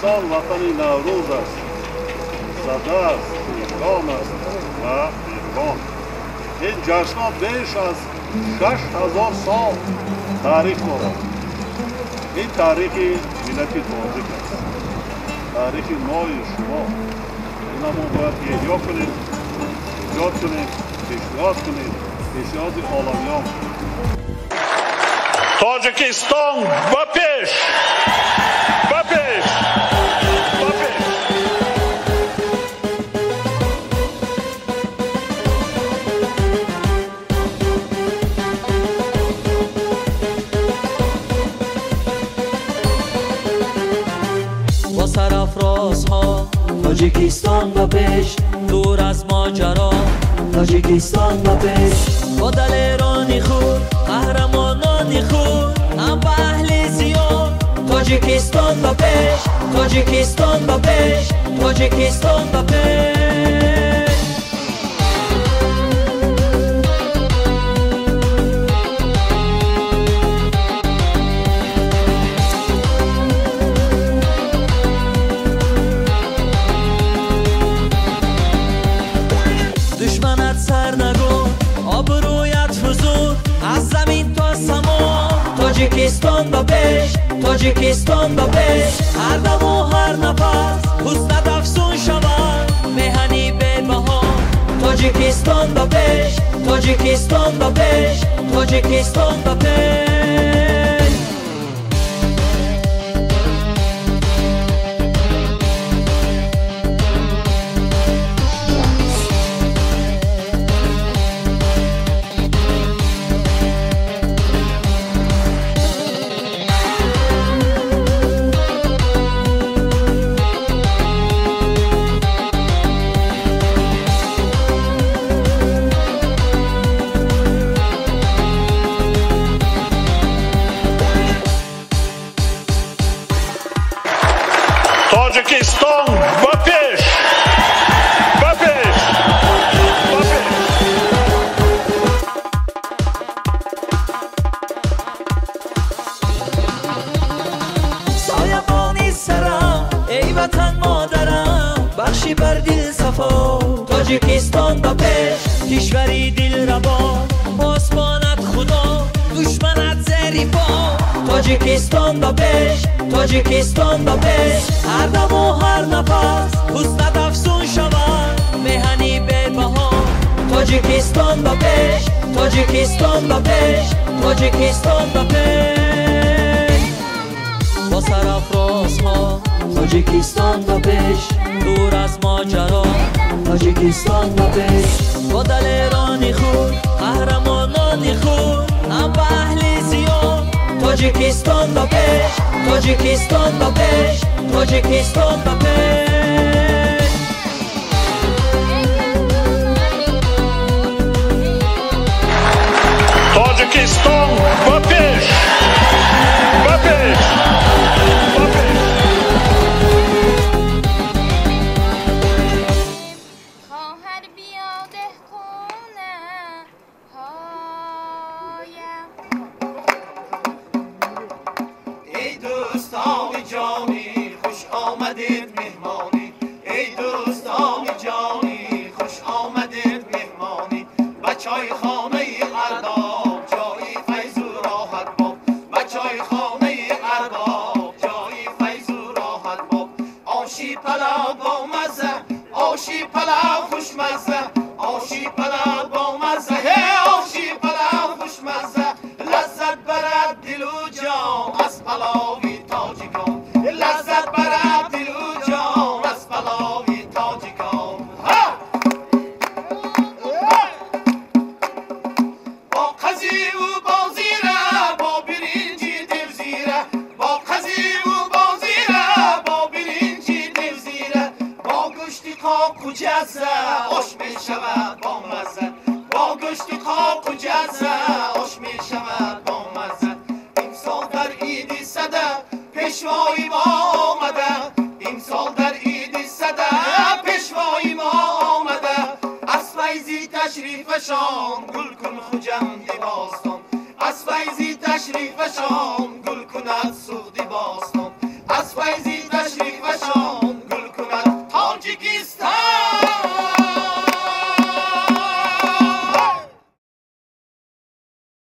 تاجیکستان وطن نوروز است، ساده است، ایران است و ایران. این جشن‌ها بیش از 6000 سال تاریخ دارد. این تاریخی ملت تاجیک است، تاریخی نوع شما. اینا ما باید احیا کنیم، ایجاد کنیم، پیشنهاد کنیم، پیشنهاد عالمیان. تاجیکستان به پیش، به پیش، به پیش. با سرافرازها تاجیکستان به پیش، دور از ماجرا تاجیکستان به پیش. با دلیرانی خود، قهرمانانی خود، هم با اهل زیاد تاجیکستان به پیش، تاجیکستان به پیش، تاجیکستان به پیش. دشمنت سر نگو، آبرویت فزود از زمین تا سما. تاجیکستان به پیش، تاجیکستان به پیش. هر دم و هر نفس حسنت افزون شود، مهنی به بها. تاجیکستان به پیش، تاجیکستان به پیش، تاجیکستان به پیش. تاجیکستان به پیش، به پیش، به پیش. سایبانی سرم ای وطن مادرم، بخشی بر دل صفا. تاجیکستان به پیش، کشوری دل ربا. آسمانت خدا، دشمنت زیر پا. تاجیکستان به پیش، تاجیکستان به پیش. هر دم و هر نفس حسنت افزون شود، مهنی به بها. تاجیکستان به پیش، تاجیکستان به پیش، تاجیکستان به پیش. با سرافرازها تاجیکستان به پیش، دور از ماجرا تاجیکستان به پیش. با دلیرانی خود، قهرمانانی خود، هم با اهل زیاد تاجیکستان به پیش، تاجیکستان به پیش، تاجیکستان به پیش. تاجیکستان به پیش، به پیش، به پیش. خواهر بیاده خونه هایم. ای دوستان جانی خوش آمدید مهمانی، ای دوستان جانی خوش آمدید مهمانی. بچای خانه ارباب جای فیض و راحت باب، بچای خانه ارباب جای فیض و راحت باب. آشی پلاو با مزه، آشی پلاو خوشمزه، آشی پلاو با مزه، آشی پلاو خوشمزه. لذت برد دل و جان از پلاوی تاجیکان، لذت برد دل و جان از پلاوی تاجیکان. با قضی و بازیره، با برنجی دل زیره، با قضی و بازیره، با برنجی دل زیره. با گوشتی قاق و جزه آش می شود با مزه، با گوشتی قاق و جزه آش می شود با مزه. امسال در عید سده پیشوای ما آمده، امسال در عید سده پیشوای ما آمده. از فیضی تشریفشان گل کن خجند باستان، از فیضی تشریفشان گل کند سوغد باستان، از فیضی تشریف